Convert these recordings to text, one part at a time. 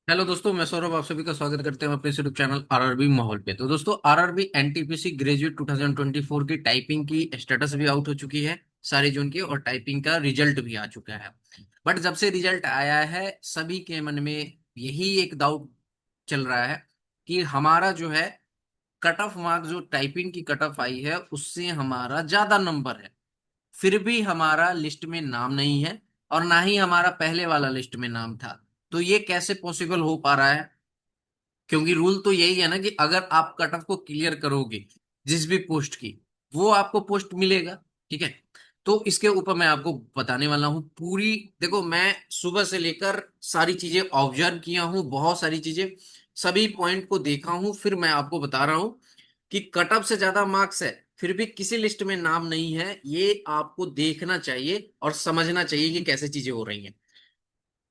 Hello दोस्तों, मैं सौरभ आप सभी का स्वागत करते हैं अपने यूट्यूब चैनल आरआरबी माहौल पे। तो दोस्तों, आरआरबी एनटीपीसी ग्रेजुएट 2024 की टाइपिंग की स्टेटस भी आउट हो चुकी है सारे जोन की, और टाइपिंग का रिजल्ट भी आ चुका है। बट जब से रिजल्ट आया है, सभी के मन में यही एक डाउट चल रहा है कि हमारा जो है कट ऑफ मार्क्स, जो टाइपिंग की कट ऑफ आई है उससे हमारा ज्यादा नंबर है, फिर भी हमारा लिस्ट में नाम नहीं है, और ना ही हमारा पहले वाला लिस्ट में नाम था। तो ये कैसे पॉसिबल हो पा रहा है? क्योंकि रूल तो यही है ना कि अगर आप कट ऑफ को क्लियर करोगे जिस भी पोस्ट की, वो आपको पोस्ट मिलेगा। ठीक है। तो इसके ऊपर मैं आपको बताने वाला हूँ पूरी। देखो, मैं सुबह से लेकर सारी चीजें ऑब्जर्व किया हूँ, बहुत सारी चीजें, सभी पॉइंट को देखा हूँ, फिर मैं आपको बता रहा हूँ कि कट ऑफ से ज्यादा मार्क्स है फिर भी किसी लिस्ट में नाम नहीं है। ये आपको देखना चाहिए और समझना चाहिए कि कैसे चीजें हो रही हैं।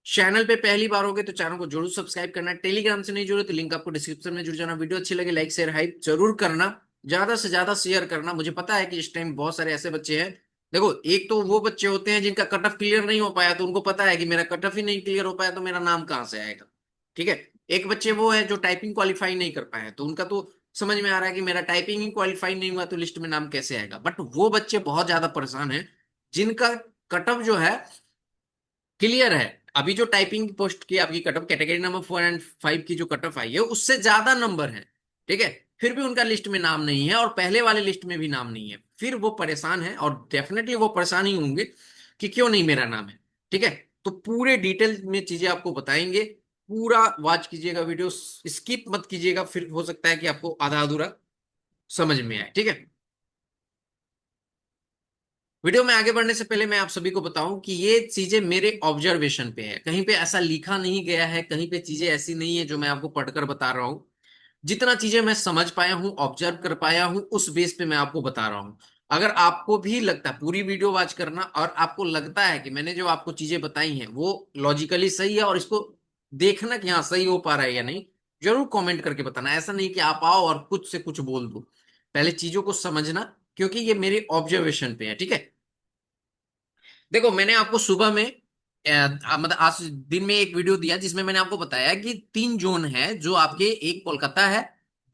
चैनल पे पहली बार होगे तो चैनल को जरूर सब्सक्राइब करना। टेलीग्राम से नहीं जुड़े तो लिंक आपको डिस्क्रिप्शन में जुड़ जाना। वीडियो अच्छी लगे लाइक शेयर हाइप जरूर करना। ज्यादा से ज्यादा शेयर करना। मुझे पता है कि इस टाइम बहुत सारे ऐसे बच्चे हैं। देखो, एक तो वो बच्चे होते हैं जिनका कट ऑफ क्लियर नहीं हो पाया, तो उनको पता है कि मेरा कट ऑफ ही नहीं क्लियर हो पाया तो मेरा नाम कहाँ से आएगा। ठीक है। एक बच्चे वो है जो टाइपिंग क्वालिफाई नहीं कर पाए, तो उनका तो समझ में आ रहा है कि मेरा टाइपिंग ही क्वालिफाई नहीं हुआ तो लिस्ट में नाम कैसे आएगा। बट वो बच्चे बहुत ज्यादा परेशान हैं जिनका कट ऑफ जो है क्लियर है। अभी जो टाइपिंग पोस्ट की आपकी कट ऑफ कैटेगरी नंबर 4 और 5 की जो कट ऑफ आई है उससे ज्यादा नंबर है। ठीक है। फिर भी उनका लिस्ट में नाम नहीं है और पहले वाले लिस्ट में भी नाम नहीं है, फिर वो परेशान है, और डेफिनेटली वो परेशान ही होंगे कि क्यों नहीं मेरा नाम है। ठीक है। तो पूरे डिटेल में चीजें आपको बताएंगे। पूरा वॉच कीजिएगा, वीडियो स्किप मत कीजिएगा, फिर हो सकता है कि आपको आधा अधूरा समझ में आए। ठीक है। वीडियो में आगे बढ़ने से पहले मैं आप सभी को बताऊं कि ये चीजें मेरे ऑब्जर्वेशन पे है, कहीं पे ऐसा लिखा नहीं गया है, कहीं पे चीजें ऐसी नहीं है जो मैं आपको पढ़कर बता रहा हूं। जितना चीजें मैं समझ पाया हूं, ऑब्जर्व कर पाया हूं, उस बेस पे मैं आपको बता रहा हूं। अगर आपको भी लगता है, पूरी वीडियो वॉच करना, और आपको लगता है कि मैंने जो आपको चीजें बताई हैं वो लॉजिकली सही है और इसको देखना कि हाँ सही हो पा रहा है या नहीं, जरूर कमेंट करके बताना। ऐसा नहीं कि आप आओ और कुछ से कुछ बोल दो। पहले चीजों को समझना, क्योंकि ये मेरे ऑब्जर्वेशन पे है। ठीक है। देखो, मैंने आपको सुबह में मतलब आज दिन में एक वीडियो दिया जिसमें मैंने आपको बताया कि 3 जोन है जो आपके, एक कोलकाता है,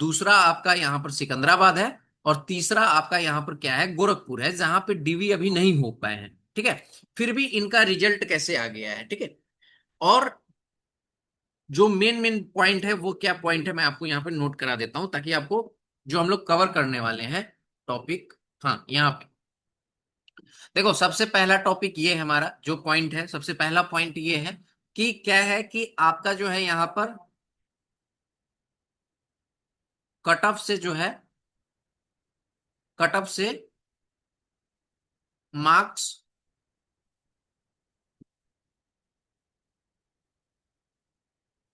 दूसरा आपका यहाँ पर सिकंदराबाद है, और तीसरा आपका यहाँ पर क्या है, गोरखपुर है, जहां पे डीवी अभी नहीं हो पाए हैं। ठीक है। फिर भी इनका रिजल्ट कैसे आ गया है। ठीक है। और जो मेन मेन पॉइंट है वो क्या पॉइंट है मैं आपको यहाँ पे नोट करा देता हूं, ताकि आपको जो हम लोग कवर करने वाले हैं टॉपिक, हाँ यहाँ पे देखो, सबसे पहला टॉपिक ये है, हमारा जो पॉइंट है, सबसे पहला पॉइंट ये है कि क्या है कि आपका जो है यहाँ पर कट ऑफ से जो है, कट ऑफ से मार्क्स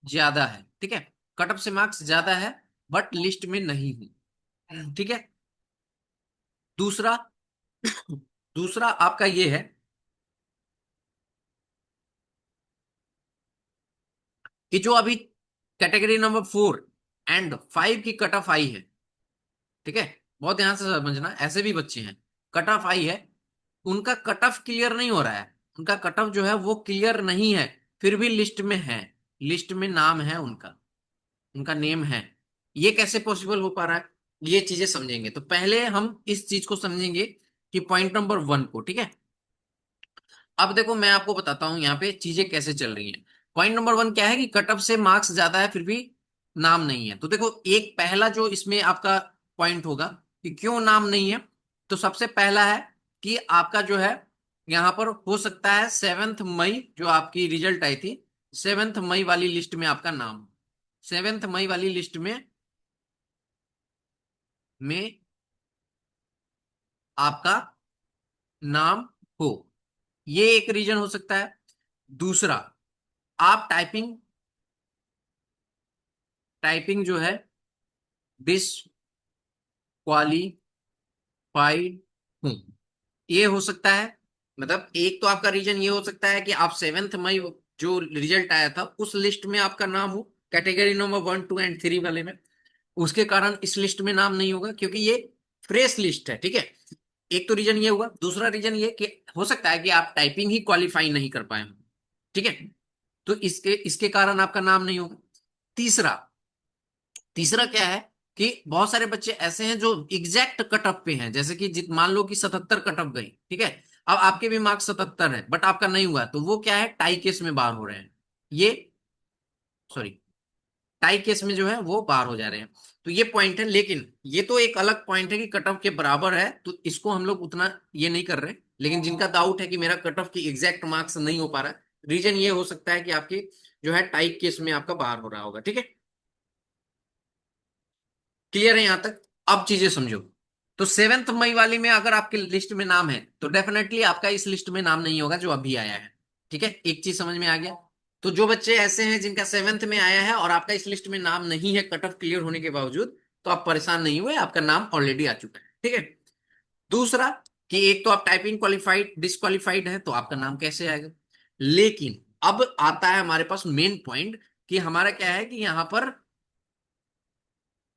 ज्यादा है। ठीक है। कट ऑफ से मार्क्स ज्यादा है, बट लिस्ट में नहीं हूं। ठीक है। दूसरा, दूसरा आपका ये है कि जो अभी कैटेगरी नंबर 4 और 5 की कट ऑफ आई है। ठीक है। बहुत ध्यान से समझना, ऐसे भी बच्चे हैं, कट ऑफ आई है, उनका कट ऑफ क्लियर नहीं हो रहा है, उनका कट ऑफ जो है वो क्लियर नहीं है, फिर भी लिस्ट में है, लिस्ट में नाम है उनका, उनका नेम है। ये कैसे पॉसिबल हो पा रहा है, ये चीजें समझेंगे। तो पहले हम इस चीज को समझेंगे कि पॉइंट नंबर 1 को। ठीक है। अब देखो, मैं आपको बताता हूं यहाँ पे चीजें कैसे चल रही हैं। पॉइंट नंबर 1 क्या है कि कट ऑफ से मार्क्स ज्यादा है फिर भी नाम नहीं है। तो देखो, एक पहला जो इसमें आपका पॉइंट होगा कि क्यों नाम नहीं है, तो सबसे पहला है कि आपका जो है यहाँ पर हो सकता है 7 मई जो आपकी रिजल्ट आई थी, 7 मई वाली लिस्ट में आपका नाम, 7 मई वाली लिस्ट में आपका नाम हो, ये एक रीजन हो सकता है। दूसरा, आप टाइपिंग, टाइपिंग जो है डिसक्वालीफाइड हूं, ये हो सकता है। मतलब एक तो आपका रीजन ये हो सकता है कि आप 7 मई जो रिजल्ट आया था उस लिस्ट में आपका नाम हो, कैटेगरी नंबर 1 2 एंड 3 वाले में, उसके कारण इस लिस्ट में नाम नहीं होगा क्योंकि ये फ्रेश लिस्ट है। ठीक है। एक तो रीजन ये हुआ। दूसरा रीजन ये कि हो सकता है कि आप टाइपिंग ही क्वालिफाई नहीं कर पाए हो। ठीक है। तो इसके इसके कारण आपका नाम नहीं होगा। तीसरा तीसरा क्या है कि बहुत सारे बच्चे ऐसे हैं जो एग्जैक्ट कट ऑफ पे हैं, जैसे कि मान लो कि 77 कट ऑफ गई, ठीक है। अब आपके भी मार्क्स 77 है बट आपका नहीं हुआ, तो वो क्या है, टाई केस में बाहर हो रहे हैं। ये सॉरी, टाई केस में जो है वो बाहर हो जा रहे हैं। तो ये पॉइंट है, लेकिन ये तो एक अलग पॉइंट है कि कट ऑफ के बराबर है, तो इसको हम लोग उतना ये नहीं कर रहे। लेकिन जिनका डाउट है कि मेरा कट ऑफ की एग्जैक्ट मार्क्स नहीं हो पा रहा, रीजन ये हो सकता है कि आपकी जो है टाई केस में आपका बाहर हो रहा होगा, ठीक है। क्लियर है यहां तक? अब चीजें समझो। तो 7 मई वाली में अगर आपके लिस्ट में नाम है तो डेफिनेटली आपका इस लिस्ट में नाम नहीं होगा जो अभी आया है, ठीक है। एक चीज समझ में आ गया। तो जो बच्चे ऐसे हैं जिनका 7th में आया है और आपका इस लिस्ट में नाम नहीं है कट ऑफ क्लियर होने के बावजूद, तो आप परेशान नहीं हुए, आपका नाम ऑलरेडी आ चुका है, ठीक है। दूसरा कि एक तो आप टाइपिंग क्वालिफाइड डिसक्वालिफाइड है, तो आपका नाम कैसे आएगा। लेकिन अब आता है हमारे पास मेन पॉइंट, कि हमारा क्या है कि यहां पर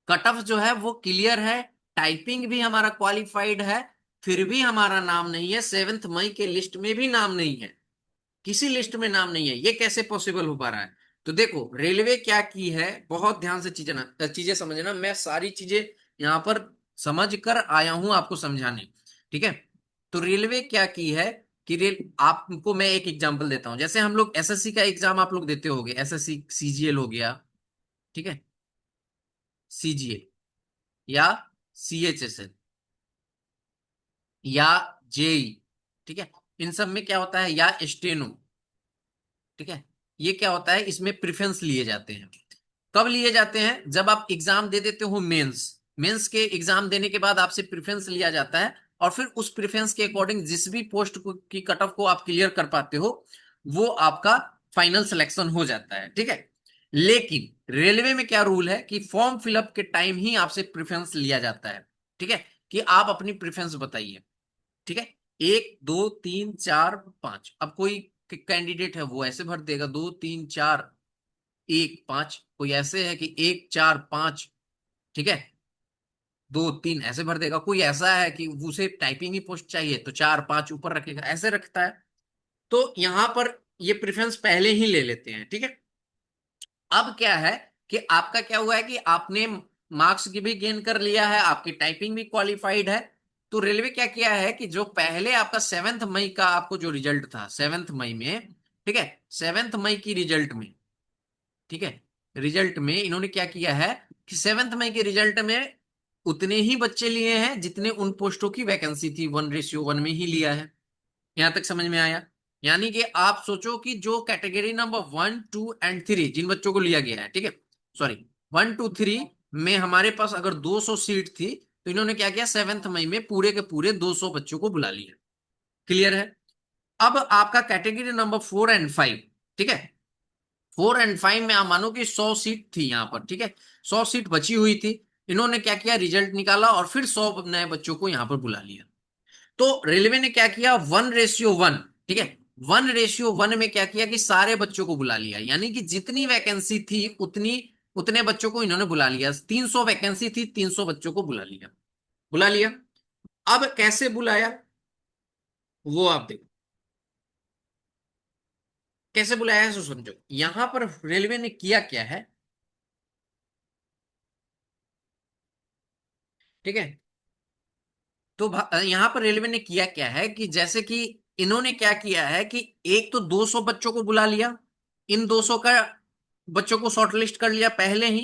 कट ऑफ जो है वो क्लियर है, टाइपिंग भी हमारा क्वालिफाइड है, फिर भी हमारा नाम नहीं है, 7 मई के लिस्ट में भी नाम नहीं है, किसी लिस्ट में नाम नहीं है। ये कैसे पॉसिबल हो पा रहा है? तो देखो रेलवे क्या की है, बहुत ध्यान से चीजें समझना, मैं सारी चीजें यहां पर समझ कर आया हूं आपको समझाने, ठीक है। तो रेलवे क्या की है कि आपको मैं एक एग्जांपल देता हूं। जैसे हम लोग एसएससी का एग्जाम आप लोग देते होगे, एसएससी सीजीएल हो गया, ठीक है, सीजीएल या सीएचएसएल या जेई, ठीक है। इन सब में क्या होता है, या स्टेनो, ठीक है। ये क्या होता है, इसमें प्रेफरेंस लिए जाते हैं। कब लिए जाते हैं? जब आप एग्जाम दे देते हो मेंस, मेंस के एग्जाम देने के बाद आपसे प्रेफरेंस लिया जाता है, और फिर उस प्रेफरेंस के अकॉर्डिंग जिस भी पोस्ट की कट ऑफ को आप क्लियर कर पाते हो, वो आपका फाइनल सिलेक्शन हो जाता है, ठीक है। लेकिन रेलवे में क्या रूल है कि फॉर्म फिलअप के टाइम ही आपसे प्रेफरेंस लिया जाता है, ठीक है, कि आप अपनी प्रेफरेंस बताइए, ठीक है। 1 2 3 4 5, अब कोई कैंडिडेट है वो ऐसे भर देगा 2 3 4 1 5, कोई ऐसे है कि 1 4 5, ठीक है, 2 3 ऐसे भर देगा। कोई ऐसा है कि उसे टाइपिंग ही पोस्ट चाहिए तो 4 5 ऊपर रखेगा, ऐसे रखता है। तो यहां पर ये प्रेफरेंस पहले ही ले लेते हैं, ठीक है। अब क्या है कि आपका क्या हुआ है कि आपने मार्क्स की भी गेन कर लिया है, आपकी टाइपिंग भी क्वालिफाइड है। तो रेलवे क्या किया है कि जो पहले आपका 7 मई का आपको जो रिजल्ट था 7 मई में, ठीक है, 7 मई की रिजल्ट में, ठीक है, रिजल्ट में इन्होंने क्या किया है कि 7 मई के रिजल्ट में उतने ही बच्चे लिए हैं जितने उन पोस्टों की वैकेंसी थी, 1:1 में ही लिया है। यहां तक समझ में आया? यानी कि आप सोचो कि जो कैटेगरी नंबर 1 2 एंड 3 जिन बच्चों को लिया गया है, ठीक है, सॉरी, 1 2 3 में हमारे पास अगर 200 सीट थी, तो इन्होंने क्या किया, 7 मई में पूरे के पूरे 200 बच्चों को बुला लिया। क्लियर है? अब आपका कैटेगरी नंबर 4 एंड 5, ठीक है, 4 एंड 5 में आप मानो कि 100 सीट थी यहाँ पर, ठीक है, 100 सीट बची हुई थी। इन्होंने क्या किया, रिजल्ट निकाला और फिर 100 नए बच्चों को यहाँ पर बुला लिया। तो रेलवे ने क्या किया, 1:1, ठीक है, 1:1 में क्या किया कि सारे बच्चों को बुला लिया, यानी कि जितनी वैकेंसी थी उतनी उतने बच्चों को इन्होंने बुला लिया। 300 वैकेंसी थी, 300 बच्चों को बुला लिया, बुला लिया। अब कैसे बुलाया वो आप देखो, कैसे बुलाया है सो समझो। यहां पर रेलवे ने किया क्या है, ठीक है। तो यहां पर रेलवे ने किया क्या है कि जैसे कि इन्होंने क्या किया है कि एक तो 200 बच्चों को बुला लिया, इन 200 का बच्चों को शॉर्टलिस्ट कर लिया पहले ही।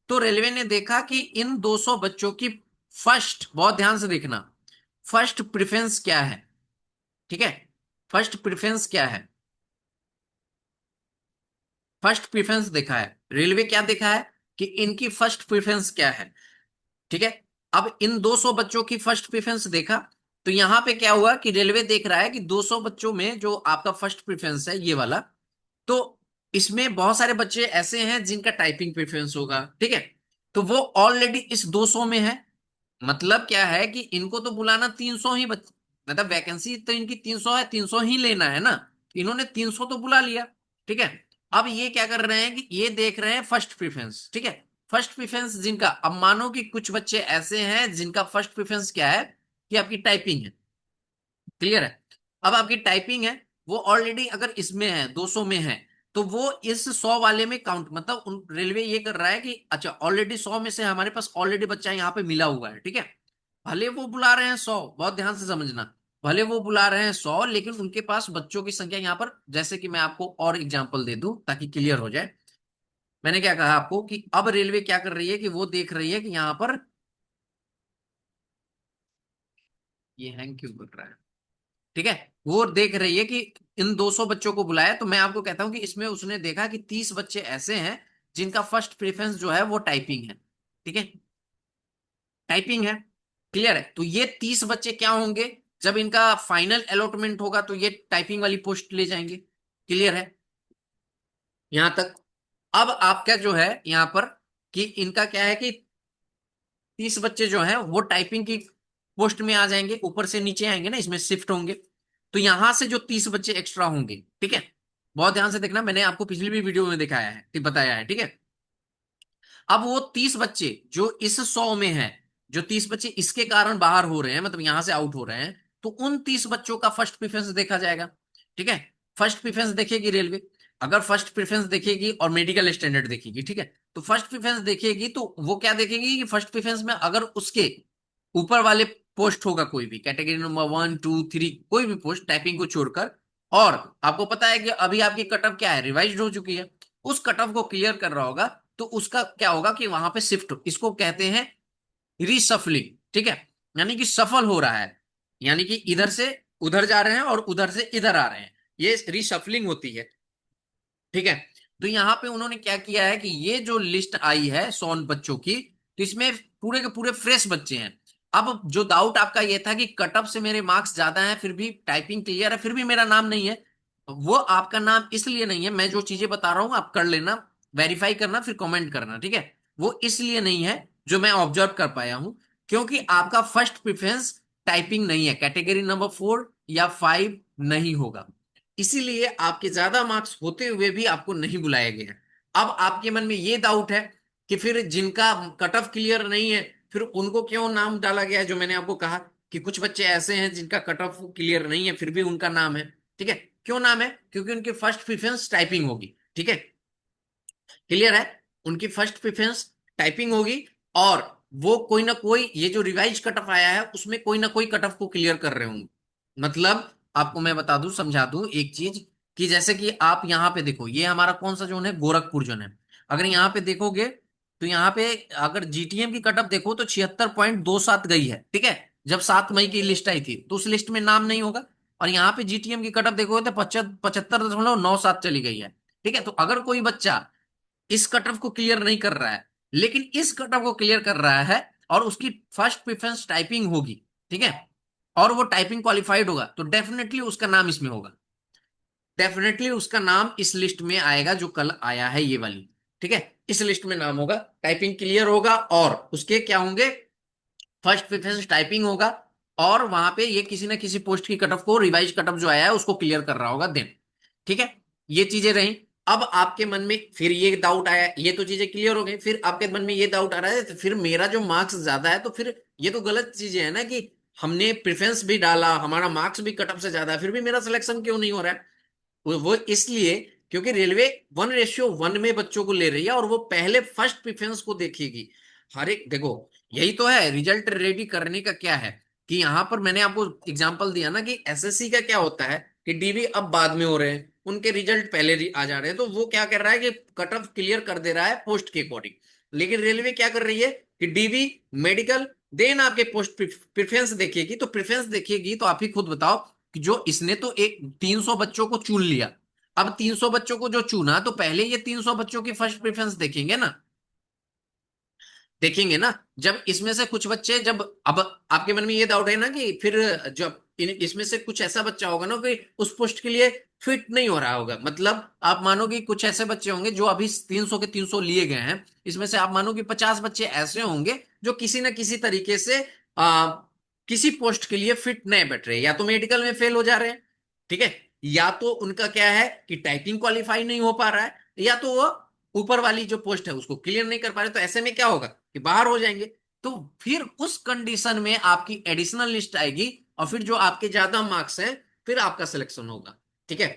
तो रेलवे ने देखा कि इन 200 बच्चों की फर्स्ट, बहुत ध्यान से देखना, फर्स्ट प्रेफरेंस क्या है, ठीक है, फर्स्ट प्रेफरेंस क्या है, फर्स्ट प्रेफरेंस देखा है रेलवे, क्या देखा है कि इनकी फर्स्ट प्रेफरेंस क्या है, ठीक है। अब इन 200 बच्चों की फर्स्ट प्रेफरेंस देखा, तो यहां पे क्या हुआ कि रेलवे देख रहा है कि 200 बच्चों में जो आपका फर्स्ट प्रेफरेंस है ये वाला, तो इसमें बहुत सारे बच्चे ऐसे हैं जिनका टाइपिंग प्रेफरेंस होगा, ठीक है। तो वो ऑलरेडी इस 200 में है। मतलब क्या है कि इनको तो बुलाना 300 ही मतलब वैकेंसी तो इनकी 300 है, 300 ही लेना है ना, इन्होंने 300 तो बुला लिया, ठीक है। अब ये क्या कर रहे हैं कि ये देख रहे हैं फर्स्ट प्रेफरेंस, ठीक है, फर्स्ट प्रेफरेंस जिनका, अब मानो कि कुछ बच्चे ऐसे हैं जिनका फर्स्ट प्रेफरेंस क्या है कि आपकी टाइपिंग है। क्लियर है? अब आपकी टाइपिंग है, वो ऑलरेडी अगर इसमें है 200 में है, तो वो इस 100 वाले में काउंट, मतलब उन रेलवे ये कर रहा है कि अच्छा ऑलरेडी 100 में से हमारे पास ऑलरेडी बच्चा यहाँ पे मिला हुआ है, ठीक है। भले वो बुला रहे हैं 100, बहुत ध्यान से समझना, भले वो बुला रहे हैं 100, लेकिन उनके पास बच्चों की संख्या यहाँ पर, जैसे कि मैं आपको और एग्जांपल दे दूं ताकि क्लियर हो जाए। मैंने क्या कहा आपको कि अब रेलवे क्या कर रही है कि वो देख रही है कि यहाँ पर ये हैंग क्यों कर रहा है, ठीक है। वो देख रही है कि इन 200 बच्चों को बुलाया, तो मैं आपको कहता हूं कि इसमें उसने देखा कि 30 बच्चे ऐसे हैं जिनका फर्स्ट प्रेफरेंस जो है वो टाइपिंग है, ठीक है, टाइपिंग है। क्लियर है, तो ये 30 बच्चे क्या होंगे, जब इनका फाइनल अलॉटमेंट होगा तो ये टाइपिंग वाली पोस्ट ले जाएंगे। क्लियर है यहां तक। अब आपका जो है यहां पर कि इनका क्या है कि 30 बच्चे जो हैं वो टाइपिंग की पोस्ट में आ जाएंगे, ऊपर से नीचे आएंगे ना, इसमें शिफ्ट होंगे। तो यहां से जो 30 बच्चे एक्स्ट्रा होंगे, ठीक है, बहुत ध्यान से देखना, मैंने आपको पिछली भी वीडियो में दिखाया है, ठीक, बताया है, ठीक है। अब वो 30 बच्चे जो इस 100 में है, जो 30 बच्चे इसके कारण बाहर हो रहे हैं, मतलब यहां से आउट हो रहे हैं, तो उन 30 बच्चों का फर्स्ट प्रेफरेंस देखा जाएगा, ठीक है। फर्स्ट प्रेफरेंस देखेगी रेलवे, अगर फर्स्ट प्रेफरेंस देखेगी और मेडिकल स्टैंडर्ड देखेगी, ठीक है, तो फर्स्ट प्रेफरेंस देखेगी तो वो क्या देखेगी कि फर्स्ट प्रेफरेंस में अगर उसके ऊपर वाले पोस्ट होगा, कोई भी कैटेगरी नंबर 1 2 3, कोई भी पोस्ट टाइपिंग को छोड़कर, और आपको पता है कि अभी आपकी कट ऑफ क्या है, रिवाइज हो चुकी है, उस कट ऑफ को क्लियर कर रहा होगा, तो उसका क्या होगा कि वहां पे शिफ्ट, इसको कहते हैं रीसफलिंग, ठीक है, यानी कि सफल हो रहा है, यानी कि इधर से उधर जा रहे हैं और उधर से इधर आ रहे हैं, ये रीसफलिंग होती है, ठीक है। तो यहाँ पे उन्होंने क्या किया है कि ये जो लिस्ट आई है 100 बच्चों की, तो इसमें पूरे के पूरे फ्रेश बच्चे हैं। अब जो डाउट आपका ये था कि कटअप से मेरे मार्क्स ज्यादा हैं फिर भी टाइपिंग क्लियर है फिर भी मेरा नाम नहीं है, वो आपका नाम इसलिए नहीं है, मैं जो चीजें बता रहा हूं आप कर लेना, वेरीफाई करना फिर कमेंट करना, ठीक है। वो इसलिए नहीं है, जो मैं ऑब्जर्व कर पाया हूं, क्योंकि आपका फर्स्ट प्रेफरेंस टाइपिंग नहीं है, कैटेगरी नंबर 4 या 5 नहीं होगा, इसीलिए आपके ज्यादा मार्क्स होते हुए भी आपको नहीं बुलाया गया। अब आपके मन में ये डाउट है कि फिर जिनका कट ऑफ क्लियर नहीं है फिर उनको क्यों नाम डाला गया है, जो मैंने आपको कहा कि कुछ बच्चे ऐसे हैं जिनका कट ऑफ क्लियर नहीं है फिर भी उनका नाम है, ठीक है। क्यों नाम है, क्योंकि उनकी फर्स्ट प्रेफरेंस टाइपिंग होगी, ठीक है। क्लियर है, उनकी फर्स्ट प्रेफरेंस टाइपिंग होगी, और वो कोई ना कोई ये जो रिवाइज कट ऑफ आया है उसमें कोई ना कोई कट ऑफ को क्लियर कर रहे होंगे। मतलब आपको मैं बता दूं, समझा दूं एक चीज, कि जैसे कि आप यहाँ पे देखो, ये हमारा कौन सा जोन है, गोरखपुर जोन है। अगर यहाँ पे देखोगे तो यहाँ पे अगर जीटीएम की कट ऑफ देखो तो 76.27 गई है, ठीक है, जब 7 मई की लिस्ट आई थी तो उस लिस्ट में नाम नहीं होगा। और यहाँ पे जीटीएम की कट ऑफ देखोगे तो 75.97 चली गई है, ठीक है। तो अगर कोई बच्चा इस कट ऑफ को क्लियर नहीं कर रहा है लेकिन इस कट ऑफ को क्लियर कर रहा है और उसकी फर्स्ट प्रेफरेंस टाइपिंग होगी, ठीक है, और वो टाइपिंग क्वालिफाइड होगा, तो डेफिनेटली उसका नाम इसमें होगा, डेफिनेटली उसका नाम इस लिस्ट में आएगा जो कल आया है ये वाली, ठीक है। इस लिस्ट में नाम होगा, टाइपिंग क्लियर होगा और उसके क्या होंगे, फर्स्ट प्रेफरेंस टाइपिंग होगा, और वहां पे ये किसी ना किसी पोस्ट की कट ऑफ को, रिवाइज कट ऑफ जो आया है उसको क्लियर कर रहा होगा देन, ठीक है। ये चीजें रही। अब आपके मन में फिर ये डाउट आया, ये तो चीजें क्लियर हो गई, फिर आपके मन में ये डाउट आ रहा है तो फिर मेरा जो मार्क्स ज्यादा है तो फिर ये तो गलत चीजें है ना, कि हमने प्रेफरेंस भी डाला, हमारा मार्क्स भी कट ऑफ से ज्यादा है फिर भी मेरा सिलेक्शन क्यों नहीं हो रहा है। वो इसलिए क्योंकि रेलवे 1:1 में बच्चों को ले रही है और वो पहले फर्स्ट प्रेफरेंस को देखेगी। हर एक देखो, यही तो है रिजल्ट रेडी करने का, क्या है कि यहाँ पर मैंने आपको एग्जांपल दिया ना कि एसएससी का क्या होता है कि डीबी अब बाद में हो रहे हैं, उनके रिजल्ट पहले आ जा रहे हैं, तो वो क्या कर रहा है कि कट ऑफ क्लियर कर दे रहा है पोस्ट के अकॉर्डिंग। लेकिन रेलवे क्या कर रही है कि डीबी, मेडिकल, देन आपके पोस्ट प्रेफरेंस देखेगी, तो प्रेफरेंस देखेगी तो आप ही खुद बताओ कि जो इसने तो एक 300 बच्चों को चुन लिया, अब 300 बच्चों को जो चुना तो पहले ये 300 बच्चों की फर्स्ट प्रेफरेंस देखेंगे ना, देखेंगे ना। जब इसमें से कुछ बच्चे, जब अब आपके मन में ये डाउट है ना कि फिर जब इसमें से कुछ ऐसा बच्चा होगा ना कि उस पोस्ट के लिए फिट नहीं हो रहा होगा, मतलब आप मानो कि कुछ ऐसे बच्चे होंगे जो अभी 300 के 300 लिए गए हैं, इसमें से आप मानो कि 50 बच्चे ऐसे होंगे जो किसी ना किसी तरीके से किसी पोस्ट के लिए फिट नहीं बैठ रहे, या तो मेडिकल में फेल हो जा रहे हैं, ठीक है, या तो उनका क्या है कि टाइपिंग क्वालिफाई नहीं हो पा रहा है, या तो वो ऊपर वाली जो पोस्ट है उसको क्लियर नहीं कर पा रहे, तो ऐसे में क्या होगा कि बाहर हो जाएंगे। तो फिर उस कंडीशन में आपकी एडिशनल लिस्ट आएगी और फिर जो आपके ज्यादा मार्क्स हैं फिर आपका सिलेक्शन होगा, ठीक है।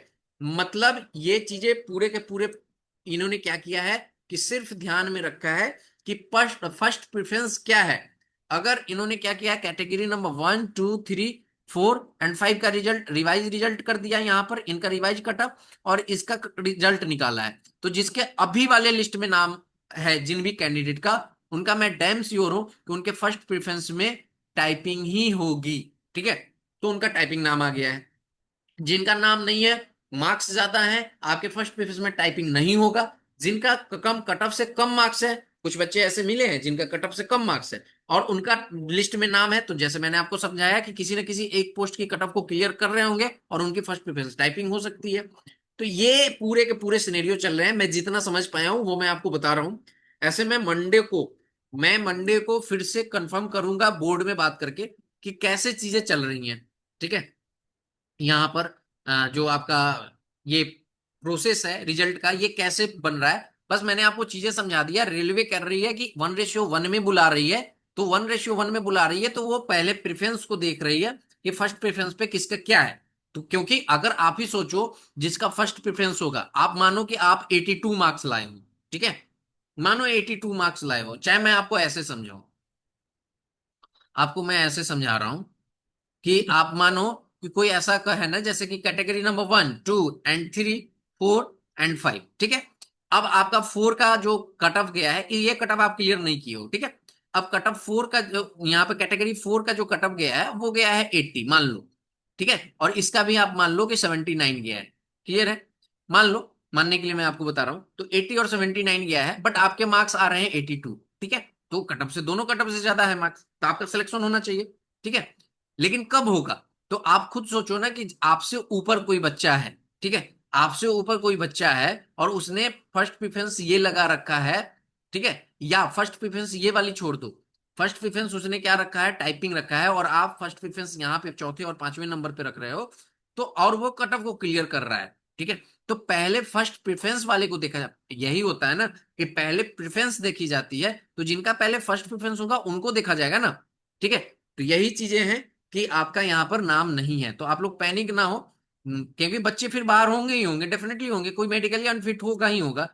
मतलब ये चीजें पूरे के पूरे इन्होंने क्या किया है कि सिर्फ ध्यान में रखा है कि फर्स्ट फर्स्ट प्रेफरेंस क्या है। अगर इन्होंने क्या किया, कैटेगरी नंबर 1, 2, 3, 4 एंड 5 का रिजल्ट, रिवाइज रिजल्ट कर दिया यहाँ पर, इनका रिवाइज कटअप और इसका रिजल्ट निकाला है। तो जिसके अभी वाले लिस्ट में नाम है जिन भी कैंडिडेट का, उनका मैं डैम श्योर हूं कि उनके फर्स्ट प्रेफरेंस में टाइपिंग ही होगी। ठीक है, तो उनका टाइपिंग नाम आ गया है। जिनका नाम नहीं है, मार्क्स ज्यादा है, आपके फर्स्ट प्रेफरेंस में टाइपिंग नहीं होगा। जिनका कम कट ऑफ से कम मार्क्स है, कुछ बच्चे ऐसे मिले हैं जिनका कट ऑफ से कम मार्क्स है और उनका लिस्ट में नाम है, तो जैसे मैंने आपको समझाया कि किसी न किसी एक पोस्ट की कट ऑफ को क्लियर कर रहे होंगे और उनकी फर्स्ट प्रेफरेंस टाइपिंग हो सकती है। तो ये पूरे के पूरे सिनेरियो चल रहे हैं, मैं जितना समझ पाया हूं वो मैं आपको बता रहा हूं। ऐसे मैं मंडे को फिर से कंफर्म करूंगा बोर्ड में बात करके कि कैसे चीजें चल रही हैं। ठीक है, यहाँ पर जो आपका ये प्रोसेस है रिजल्ट का, ये कैसे बन रहा है, बस मैंने आपको चीजें समझा दिया। रेलवे कर रही है कि 1:1 में बुला रही है, तो 1:1 में बुला रही है तो वो पहले प्रेफरेंस को देख रही है कि फर्स्ट प्रेफरेंस पे किसका क्या है। तो क्योंकि अगर आप ही सोचो, जिसका फर्स्ट प्रेफरेंस होगा, आप मानो कि आप 82 मार्क्स लाए हो। ठीक है, मानो 82 मार्क्स लाए हो, चाहे मैं आपको ऐसे समझाऊं, आपको मैं ऐसे समझा रहा हूं कि आप मानो कि कोई ऐसा का है ना, जैसे कि कैटेगरी नंबर 1, 2 एंड 3, 4 एंड 5। ठीक है, अब आपका 4 का जो कट ऑफ गया है, ये कट ऑफ आप क्लियर नहीं किए हो। ठीक है, अब कट ऑफ 4 का जो यहाँ पे कैटेगरी 4 का जो कट ऑफ गया है वो गया है 80, मान लो। ठीक है, और इसका भी आप मान लो कि 79 गया है। क्लियर है, मान लो, मानने के लिए मैं आपको बता रहा हूं, तो 80 और 79 गया है, बट आपके मार्क्स आ रहे हैं 82। ठीक है, तो कट ऑफ से, दोनों कट ऑफ से ज्यादा है मार्क्स, तो आपका सिलेक्शन होना चाहिए। ठीक है, लेकिन कब होगा, तो आप खुद सोचो ना कि आपसे ऊपर कोई बच्चा है। ठीक है, आपसे ऊपर कोई बच्चा है और उसने फर्स्ट प्रेफरेंस ये लगा रखा है। ठीक है, या फर्स्ट प्रेफरेंस ये वाली छोड़ दो, फर्स्ट प्रेफरेंस उसने क्या रखा है, टाइपिंग रखा है, और आप फर्स्ट प्रेफरेंस यहाँ पे चौथे और पांचवें नंबर पे रख रहे हो, तो और वो कट ऑफ को क्लियर कर रहा है। ठीक है, तो पहले फर्स्ट प्रेफरेंस वाले को देखा जाता, यही होता है ना कि पहले प्रेफरेंस देखी जाती है, तो जिनका पहले फर्स्ट प्रेफरेंस होगा उनको देखा जाएगा ना। ठीक है, तो यही चीजें हैं कि आपका यहाँ पर नाम नहीं है, तो आप लोग पैनिक ना हो। क्योंकि बच्चे फिर बाहर होंगे ही होंगे, डेफिनेटली होंगे, कोई मेडिकली अनफिट होगा ही होगा।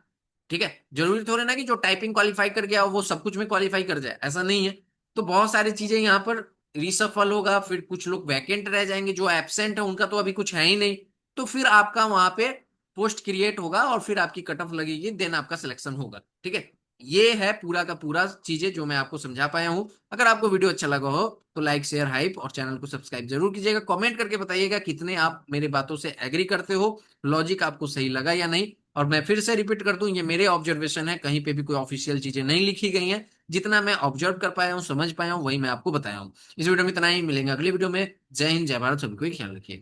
ठीक है, जरूरी थोड़े ना कि जो टाइपिंग क्वालिफाई कर गया हो वो सब कुछ में क्वालिफाई कर जाए, ऐसा नहीं है। तो बहुत सारी चीजें यहाँ पर रिसफल होगा, फिर कुछ लोग वैकेंट रह जाएंगे, जो एब्सेंट है उनका तो अभी कुछ है ही नहीं। तो फिर आपका वहां पे पोस्ट क्रिएट होगा और फिर आपकी कट ऑफ लगेगी, देन आपका सिलेक्शन होगा। ठीक है, ये है पूरा का पूरा चीजें जो मैं आपको समझा पाया हूँ। अगर आपको वीडियो अच्छा लगा हो तो लाइक शेयर हाइप और चैनल को सब्सक्राइब जरूर कीजिएगा। कमेंट करके बताइएगा कितने आप मेरे बातों से एग्री करते हो, लॉजिक आपको सही लगा या नहीं। और मैं फिर से रिपीट कर दूं, ये मेरे ऑब्जर्वेशन है, कहीं पे भी कोई ऑफिशियल चीजें नहीं लिखी गई हैं। जितना मैं ऑब्जर्व कर पाया हूँ, समझ पाया हूँ, वही मैं आपको बताया हूँ। इस वीडियो में इतना ही, मिलेंगे अगली वीडियो में। जय हिंद, जय भारत, सभी को ख्याल रखिए।